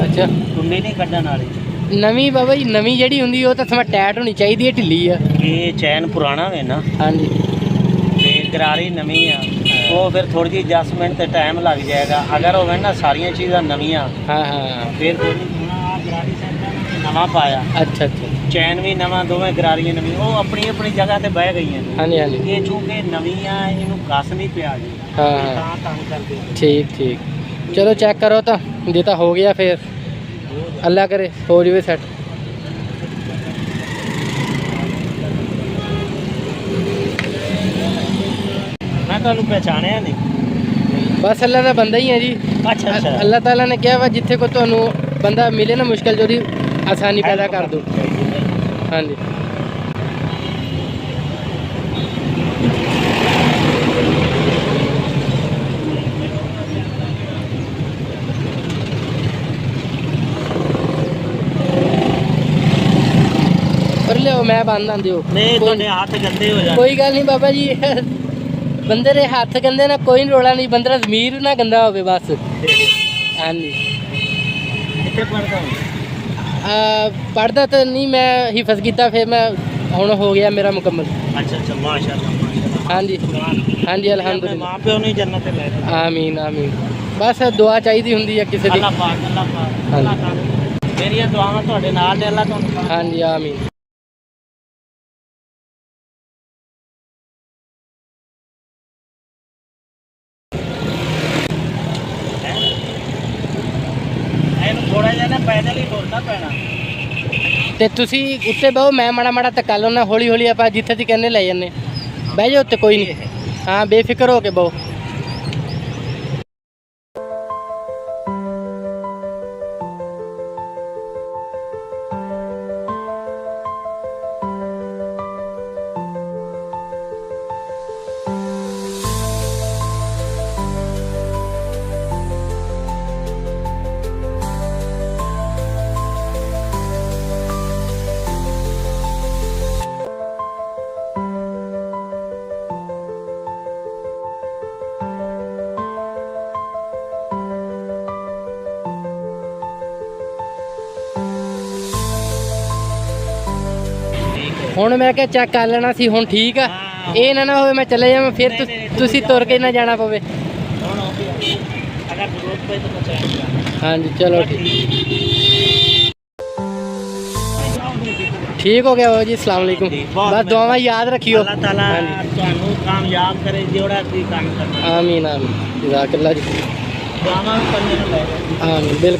अच्छा कुंडी नहीं कड्डन वाली। नवी बाबा जी नवी जी होंगी वो तो थोड़ा टाइट होनी चाहिए, ढिली है। ये चैन पुराना है ना। हाँ जी। ते गरारी नवी आ, वो फिर थोड़ी जी एडजस्टमेंट ते टाइम लग जाएगा। अगर हो ना सारिया चीज़ां नवियां, हाँ हाँ फिर गरारी सेट नवा पाया। अच्छा अच्छा चैन भी नवा, दोवें गरारियां नवी, वो अपनी अपनी जगह ते बह गई हैं। हाँ जी हाँ जी ये चूंकि नवी आ, इनू कस नहीं पिया जी। हाँ हाँ ठीक ठीक। चलो चेक करो तो जे तो हो गया फिर अल्लाह करे हो जाए सैट। मैं तुहानू पहचानिया नहीं। बस अल्लाह का बंदा ही है जी। अच्छा अच्छा। अल्लाह ताला ने कहा वा जिथे को तुहानू बंदा मिले ना मुश्किल जो आसानी पैदा कर दो। हाँ जी पर लियो मैं बंद आंदे हो नहीं तुहाडे हाथ गंदे हो जाने। कोई गल नहीं बाबा जी, बंदे दे हाथ गंदे ना कोई रोला नहीं, बंदे दा ज़मीर ना गंदा होवे बस। हाँ जी कित्थे पढ़दा हूँ? पढ़दा तो नहीं, मैं हिफज किया फिर मैं हुण हो गया मेरा मुकम्मल। अच्छा अच्छा माशाअल्लाह माशाअल्लाह। हाँ जी हाँ जी अल्हम्दुलिल्लाह। माँ प्यो नहीं जन्नत ले दे। आमीन आमीन। बस दुआ चाहिए होंगी है किसी की। अल्लाह पाक अल्लाह पाक हाँ अल्लाह जी ताला मेरियां दुआवां तुहाडे नाल ने। अल्लाह तुहानू हाँ जी आमीन। थोड़ा जिहा ना पैदल ही बोलना पैना। तो तुसी उत्ते बहो, मैं माड़ा माड़ा धक्का लाना, हौली हौली आप जिथे ती कहने ले जाने। बह जाओ उत्ते कोई नहीं। हाँ बेफिक्र हो के बहो। ਹੁਣ मैं क्या चेक कर लेना सी, हुण ठीक है। ये ना होवे मैं चले जावां फिर तुसी तुर के ना जाना पवे। अगर जरूरत पई तो पहुंचाएंगे। हाँ जी चलो ठीक ठीक हो गया बाबा जी। अस्सलाम वालेकुम। बस दुआवां याद रखियो। अल्लाह ताला हाँ जी तुहानू कामयाब करे जोड़ा सी काम करना। आमीन आमीन जज़ाकल्लाह जी। दुआवां करने नु ले आमीन बिल्कुल।